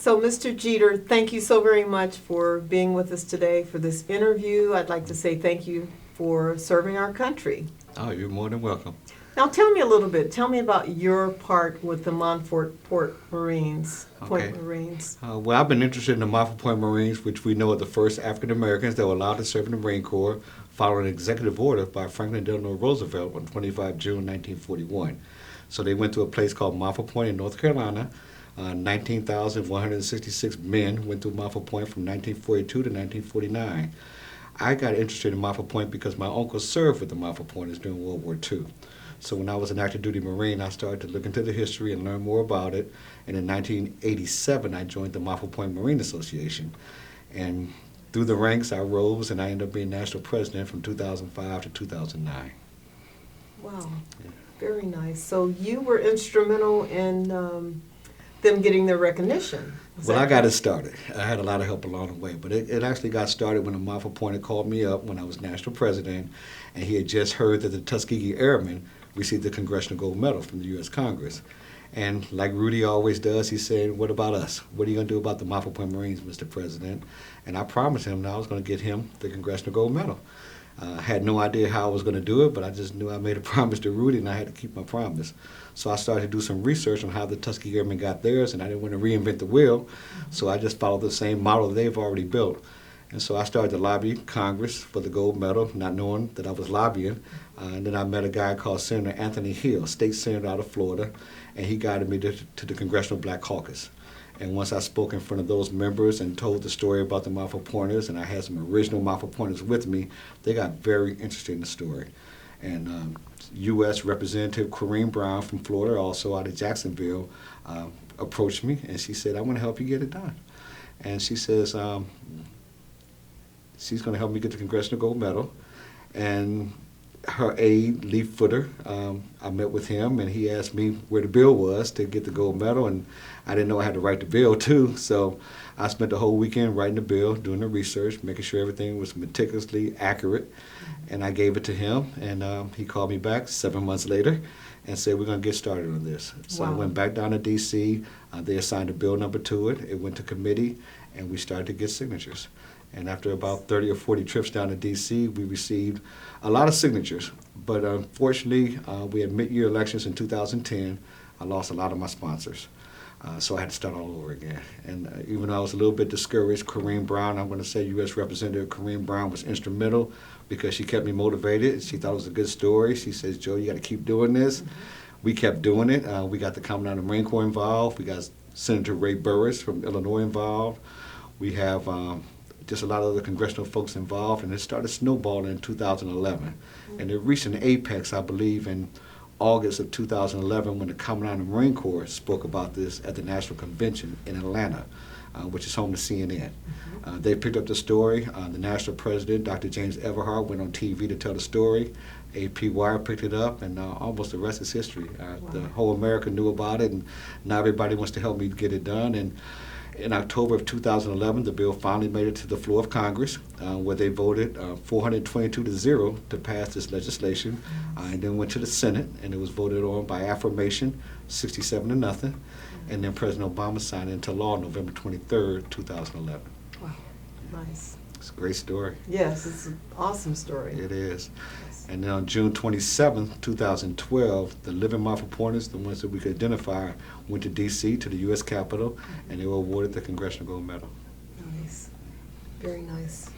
So, Mr. Geeter, thank you so very much for being with us today for this interview. I'd like to say thank you for serving our country. Oh, you're more than welcome. Now, tell me a little bit. Tell me about your part with the Montford Point Marines. Well, I've been interested in the Montford Point Marines, which we know are the first African Americans that were allowed to serve in the Marine Corps, following an executive order by Franklin Delano Roosevelt on 25 June 1941. So they went to a place called Montford Point in North Carolina. 19,166 men went to Montford Point from 1942 to 1949. I got interested in Montford Point because my uncle served with the Montford Pointers during World War II. So when I was an active duty Marine, I started to look into the history and learn more about it. And in 1987, I joined the Montford Point Marine Association. And through the ranks, I rose, and I ended up being national president from 2005 to 2009. Wow, yeah. Very nice. So you were instrumental in them getting their recognition. Well, I got it started. I had a lot of help along the way, but it actually got started when a Montford Pointer called me up when I was national president, and he had just heard that the Tuskegee Airmen received the Congressional Gold Medal from the U.S. Congress. And like Rudy always does, he said, what about us? What are you going to do about the Montford Point Marines, Mr. President? And I promised him that I was going to get him the Congressional Gold Medal. I had no idea how I was going to do it, but I just knew I made a promise to Rudy, and I had to keep my promise. So I started to do some research on how the Tuskegee Airmen got theirs, and I didn't want to reinvent the wheel, so I just followed the same model that they've already built. And so I started to lobby Congress for the gold medal, not knowing that I was lobbying. And then I met a guy called Senator Anthony Hill, state senator out of Florida, and he guided me to the Congressional Black Caucus. And once I spoke in front of those members and told the story about the Montford Pointers, and I had some original Montford Pointers with me, they got very interested in the story. And U.S. Representative Kareem Brown from Florida, also out of Jacksonville, approached me, and she said, I want to help you get it done. And she says, she's going to help me get the Congressional Gold Medal. And her aide, Lee Footer, I met with him, and he asked me where the bill was to get the gold medal, and I didn't know I had to write the bill too, so I spent the whole weekend writing the bill, doing the research, making sure everything was meticulously accurate, and I gave it to him, and he called me back 7 months later and said, we're going to get started on this. So I went back down to D.C., they assigned a bill number to it, it went to committee, and we started to get signatures. And after about 30 or 40 trips down to D.C., we received a lot of signatures. But unfortunately, we had mid-year elections in 2010. I lost a lot of my sponsors. So I had to start all over again. And even though I was a little bit discouraged, Kareem Brown, I'm going to say U.S. Representative Kareem Brown was instrumental because she kept me motivated. She thought it was a good story. She says, Joe, you got to keep doing this. We kept doing it. We got the Commandant of the Marine Corps involved. We got Senator Ray Burris from Illinois involved. We have just a lot of other congressional folks involved, and it started snowballing in 2011. And it reached an apex, I believe, in August of 2011 when the Commandant of the Marine Corps spoke about this at the National Convention in Atlanta, which is home to CNN. They picked up the story. The national president, Dr. James Everhart, went on TV to tell the story. AP Wire picked it up, and almost the rest is history. The whole America knew about it, and now everybody wants to help me get it done. And in October of 2011, the bill finally made it to the floor of Congress, where they voted 422-0 to pass this legislation, and then went to the Senate, and it was voted on by affirmation, 67-0, and then President Obama signed it into law November 23rd, 2011. Wow, nice. It's a great story. Yes, it's an awesome story. It is. And then on June 27th, 2012, the living Montford Pointers, the ones that we could identify, went to D.C. to the U.S. Capitol, and they were awarded the Congressional Gold Medal. Nice. Very nice.